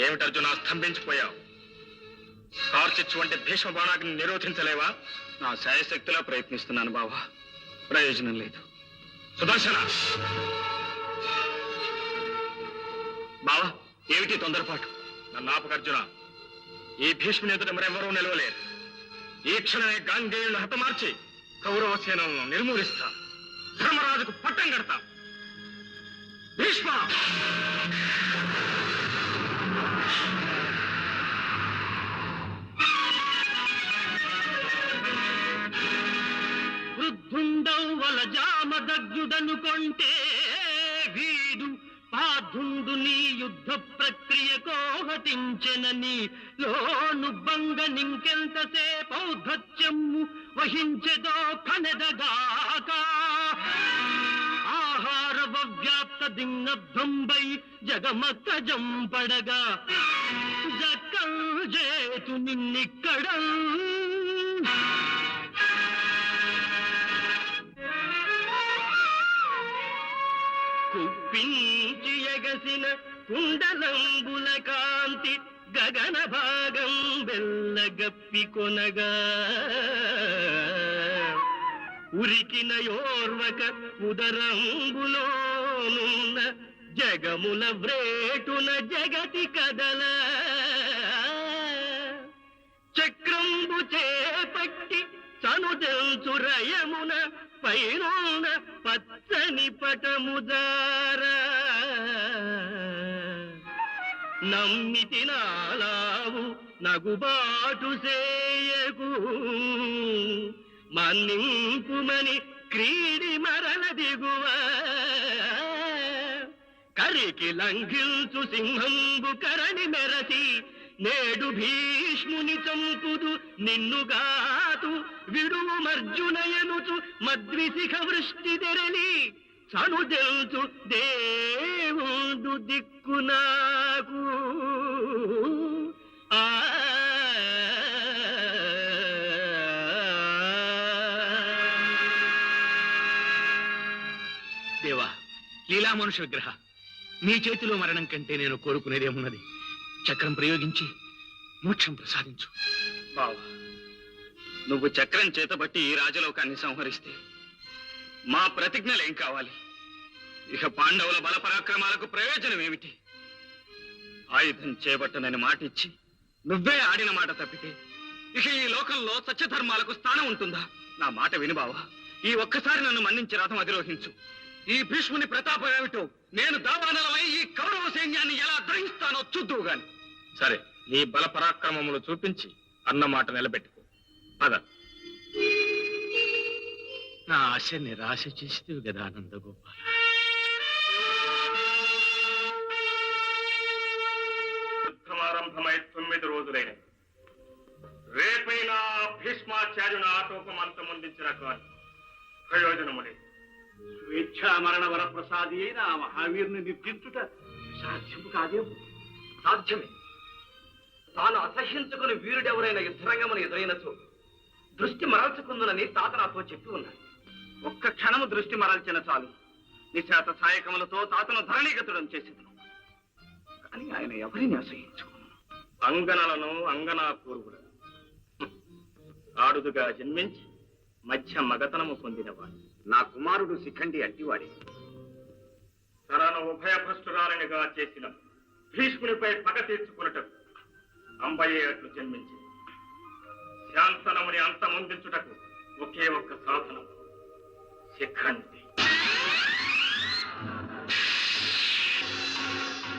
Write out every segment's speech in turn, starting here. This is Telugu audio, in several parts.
ఏమిటి అర్జున స్తంభించిపోయావు? కార్చిచ్చు వంటి భీష్మ బాణాగ్ని నిరోధించలేవా? నా శాయశక్తిలో ప్రయత్నిస్తున్నాను బావా, ప్రయోజనం లేదు. సుదర్శన బావా, ఏమిటి తొందరపాటు? నన్ను ఆపక అర్జున. ఈ భీష్ముని ఎదుట మరెవరూ నిలవలేరు. ఈ క్షణమే గాంధేయులను హతమార్చి కౌరవ సేనలను నిర్మూలిస్తా. ధర్మరాజుకు పట్టం కడతా. భీష్మ! వృద్ధుండౌవల జామదగ్గుడను కొంటే వీడు పార్థుండు నీ యుద్ధ ప్రక్రియ కోహటించెనని లోను బంగ నింకెంతసేపౌద్ధత్యము వహించెదో కనెదగాక. ఆహార వ్యాప్త దింగభంబై జగమక్క జంపడగా జక్కం చేతు నిన్నిక్కడ. కుప్పించి ఎగసిన కుండలంబుల కాంతి గగన భాగం వెల్లగప్పి కొనగా ఉరికిన యోర్వక ఉదరంబులోనున్న జగముల వ్రేటున జగతి కదల. చక్రంబు చేపట్టి చనుదెంచురయమున పైన పచ్చని పటముదారా. నమ్మితి నాలావు నగుబాటు సేయకు మన్నింపుమని క్రీడి మరల దిగువ. కరికి లంఘించు సింహంబు కరణి మెరసి నేడు భీష్ముని చంపుదు నిన్నుగాతు విడువు మర్జునయనుచు మద్విశిఖ వృష్టి తెరలి చనుదెల్చు దేవుడు దిక్కు నాకు. దేవా, లీలా మనుష్య విగ్రహ, నీ చేతిలో మరణం కంటే నేను కోరుకునేదేమున్నది? చక్రం ప్రయోగించి మోక్షం ప్రసాదించు. బావా, నువ్వు చక్రం చేతబట్టి ఈ రాజలోకాన్ని సంహరిస్తే మా ప్రతిజ్ఞలేం కావాలి? ఇక పాండవుల బల పరాక్రమాలకు ప్రయోజనం ఏమిటి? ఆయుధం చేపట్టనని మాటిచ్చి నువ్వే ఆడిన మాట తప్పితే ఇక ఈ లోకంలో సత్యధర్మాలకు స్థానం ఉంటుందా? నా మాట విను బావా, ఈ ఒక్కసారి నన్ను మన్నించి రథం అధిరోహించు. ఈ భీష్ముని ప్రతాపం ఏమిటో నేను దావానలమై ఈ కౌరవ సైన్యాన్ని ఎలా గ్రహిస్తానో చూద్దువు గాని. సరే, నీ బల పరాక్రమములు చూపించి అన్నమాట నిలబెట్టుకో. పద. నా ఆశ నిరాశ చేసేవి కదా నందగోపాల. యుద్ధమారంభమై 9 రోజులైన రేపైనా భీష్మాచార్యుని ఆటోపం అంతమొందించిన కాదు ప్రయోజనము లేదు. స్వేచ్ఛా మరణ వరప్రసాది అయిన ఆ మహావీరుని నిర్జించుట సాధ్యము కాదేమో. సాధ్యమే. తాను అసహ్యించుకుని వీరుడెవరైన యుద్ధరంగమును ఎదురైనచో దృష్టి మరల్చుకుందునని తాత నాతో చెప్పి ఉన్నాడు. ఒక్క క్షణము దృష్టి మరల్చిన చాలు నిశాత సాయకములతో తాతను ధరణీగతుడం చేసేదను. కానీ ఆయన ఎవరిని అసహించుకును? అంగనలను అంగనా పూర్వుడు ఆడుదుగా జన్మించి మధ్య మగతనము పొందినవాడు. నా కుమారుడు శిఖండి అట్టివాడే. తనను ఉభయభ్రష్టురాలనిగా చేసిన భీష్మునిపై పగ తీర్చుకున్నటకు అంబయ్యేట్లు జన్మించి శాంతనముని అంతమొందించుటకు ఒకే ఒక్క సాధనం శిఖండి.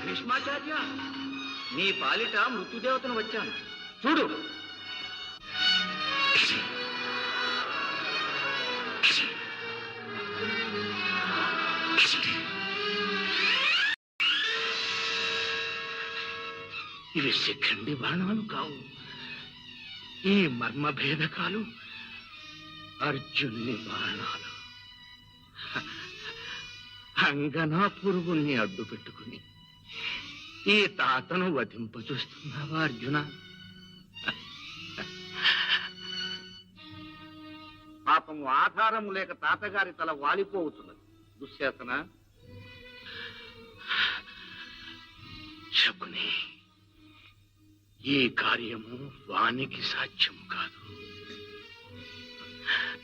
భీష్మాచార్య, నీ పాలిట మృత్యుదేవతను వచ్చాను, చూడు. ఇవి శిఖండి బాణాలు కావు. ఈ మర్మభేదకాలు అర్జునుని బాణాలు. అంగనా పురుగుల్ని అడ్డు పెట్టుకుని ఈ తాతను వధింపచూస్తున్నావా అర్జున? పాపము ఆధారము లేక తాతగారి తల వాలిపోతున్నది. దుశ్శాసన, శకుని, ఈ కార్యము వానికి సాధ్యము కాదు.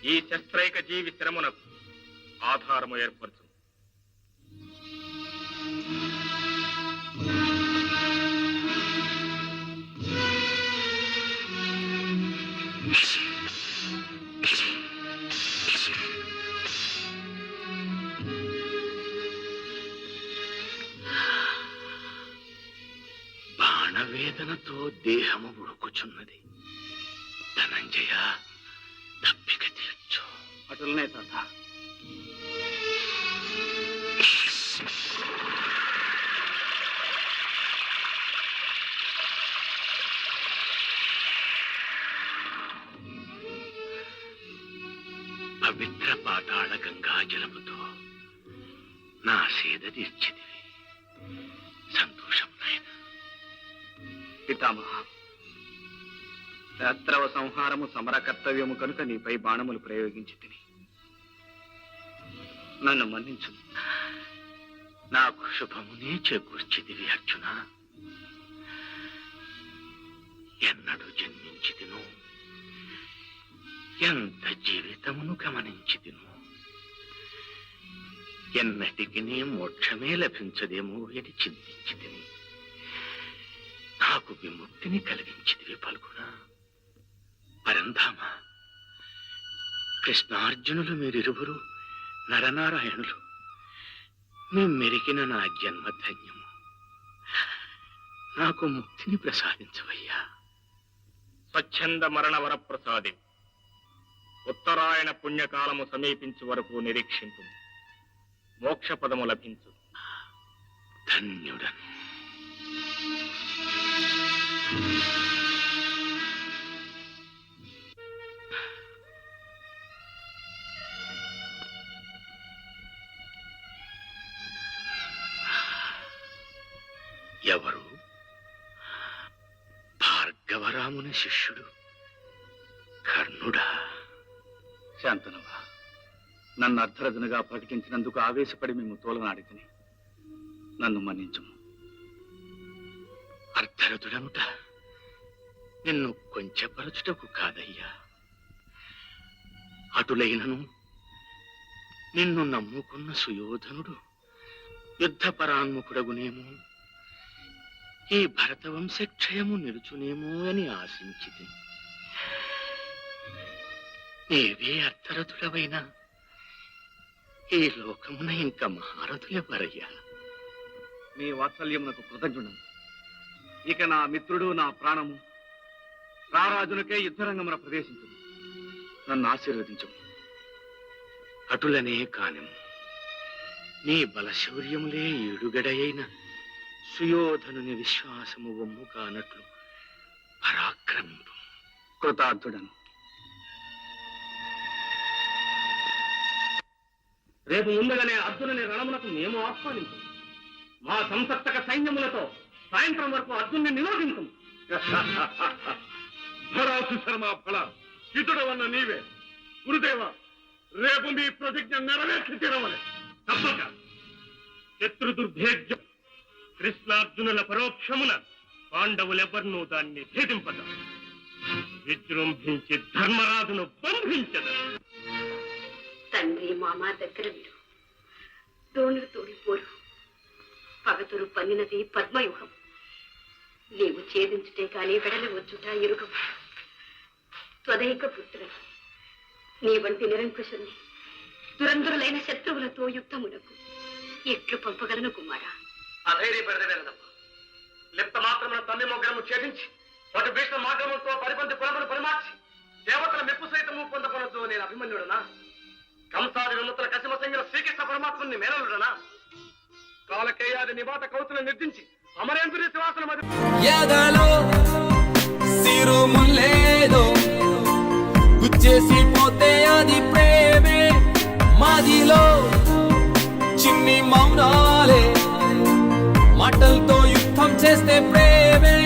ఈ శస్త్రైక జీవి శ్రమనకు ఆధారము ఏర్పరచు. బాణవేదనతో దేహము ఉడుకుచున్నది. ధనంజయ, తప్పిక తీర్చు. అటులనే తాత. పవిత్ర పాతాళ గంగా జలముతో నా సేద తీర్చిదివి. సంతోషం నాయన. పితామహ, శత్రవ సంహారము సమర కర్తవ్యము కనుక నీపై బాణములు ప్రయోగించి తిని నన్ను మన్నించు. నాకు శుభమునే చేకూర్చిదివి అర్జున. ఎన్నడు జన్మించితిను, ఎంత జీవితమును గమనించితిను. ఎన్నటికి మోక్షమే లభించదేమో అని చింతించితిని. నాకు విముక్తిని కలిగించితివి పలుకున. పరంధామ, కృష్ణార్జునులు మీరిరువురు నరనారాయణులు. మెరికిన నా జన్మధన్యము. నాకు ముక్తిని ప్రసాదించవయ్యా. స్వచ్ఛంద మరణ వరప్రసాది. ఉత్తరాయణ పుణ్యకాలము సమీపించు వరకు నిరీక్షింపు. మోక్ష పదము లభించు. ధన్యుడను. ఎవరు? భార్గవరాముని శిష్యుడు కర్ణుడా? శాంతనవా, నన్ను అర్ధరథునిగా ప్రకటించినందుకు ఆవేశపడి మేము తోలనాడితిని. నన్ను మన్నించుము. అర్ధరథుడనుట నిన్ను కొంచెపరచుటకు కాదయ్యా. అటులైనను నిన్ను నమ్ముకున్న సుయోధనుడు యుద్ధపరాన్ముఖుడగునేమో, ఈ భరతవంశక్షయము నిలుచునేమో అని ఆశించితి. నీవే అర్ధరథుడవైనా ఈ లోకమున ఇంకా మహారథులెవరయ్యా? మీ వాత్సల్యమునకు కృతజ్ఞుడను. ఇక నా మిత్రుడు, నా ప్రాణము రారాజునకే యుద్ధరంగమున ప్రవేశించు. నన్ను ఆశీర్వదించు. అటులనే కానిము. నీ బలశౌర్యములే ఏడుగడయైన సుయోధనుని విశ్వాసము వమ్ము కానట్లు పరాక్రమింపు. కృతార్థుడను. రేపు ముందుగానే అర్జునుని రణమునకు మేము ఆహ్వానించు. మా సంసప్తక సైన్యములతో సాయంత్రం వరకు అర్జున్ని నిరోధించు. శర్మ ఫల హితుడవన్న నీవే. గురుదేవ, రేపు మీ ప్రతిజ్ఞ నెరవేర్చి తీరవలే. తప్పక శత్రు దుర్భేద్యం కృష్ణార్జునుల పరోక్షమున పాండవులెవరినూ దాన్ని భేదింపద. విజృంభించి ధర్మరాజును బంధించదు. తండ్రి మామ దగ్గర మీరు దోణులు తోడిపోరు. పగతురు పన్నినది పద్మయుహం. నీవు ఛేదించుటే కాని వెడలి వచ్చుట ఎరుగం. త్వదైక పుత్ర, నీ వంటి నిరంకుశుని దురంధరులైన శత్రువులతో యుద్ధమునకు ఎట్లు పంపగలను కుమారా? అధైర్యపడదేనమ్మా. లిప్త మాత్రమున తల్లి మొగ్గరము ఛేదించి వాటి భీష్మ మార్గములతో పరిపంతి కులమును పరిమార్చి దేవతల మెప్పు సైతము పొందకొనొద్దు నేను అభిమన్యుడనా? కంసాది విముత్ర కసిమ సంగిన శ్రీకృష్ణ పరమాత్ముని మేనలుడనా? కాలకేయాది నివాత కౌతులు నిర్దించి అమరేంద్రుని శివాసన ఎదలో సిరుములేదో గుచ్చేసి పోతే అది ప్రేమే. మాదిలో చిన్ని మౌనాలే మాటలతో యుద్ధం చేస్తే ప్రేమే.